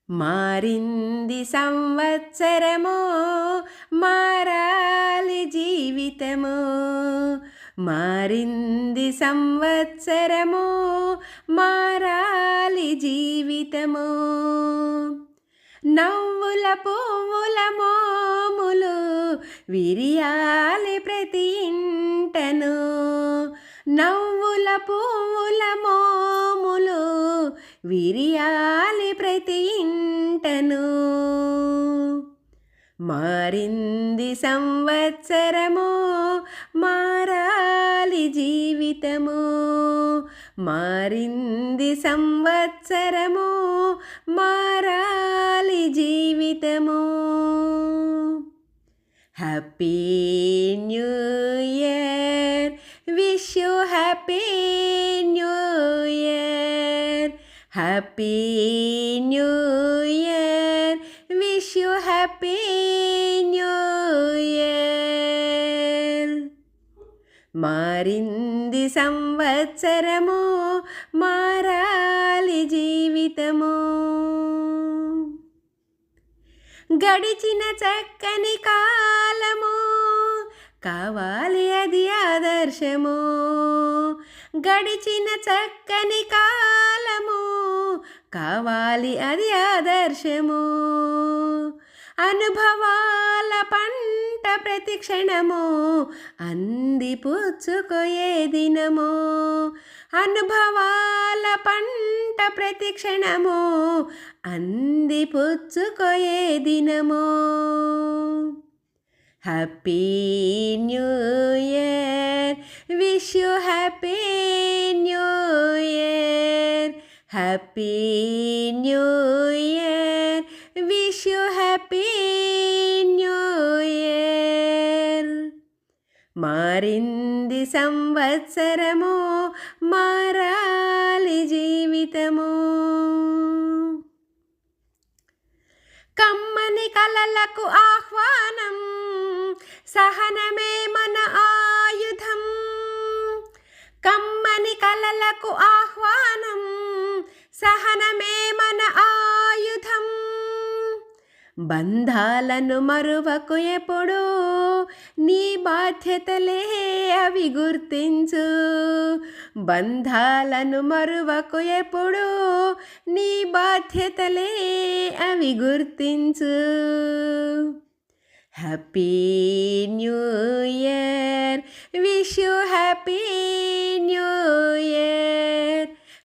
మారింది సంవత్సరమో మారాలి జీవితమో. మారింది సంవత్సరమో మారాలి జీవితమో. నవ్వుల పువ్వుల మోములు విరియాలి ప్రతి ఇంటను. నవ్వుల పువ్వుల మోములు విరియాలి ప్రతి ఇంటను. మారింది సంవత్సరమో మారాలి జీవితమో. మారింది సంవత్సరమో మారాలి జీవితమో. Happy new year, wish you happy new year. Happy new year, wish you happy new year. మారింది సంవత్సరమో మారాలి జీవితమో. గడిచిన చక్కని కాలము కావాలి అది ఆదర్శము. గడిచిన చక్కని కాలము కావాలి అది ఆదర్శము. అనుభవాల పంట ప్రతి క్షణము అంది పుచ్చుకోయే దినము. అనుభవాల పంట ప్రతి క్షణము అంది పుచ్చుకోయే దినము. Happy new year, wish you happy new year. Happy new year, wish you happy new year. మారింది సంవత్సరమో మారాలి జీవితమో. కమ్మని కలలకు ఆహ్వానం, సహనమే మన ఆయుధం. కమ్మని కలలకు ఆహ్వానం, సహనమే మన ఆయుధం. బంధాలను మరువకు ఎప్పుడు, నీ బాధ్యతలే అవి గుర్తించు. బంధాలను మరువకు ఎప్పుడు, నీ బాధ్యతలే అవి గుర్తించు. Happy new year, wish you happy new year.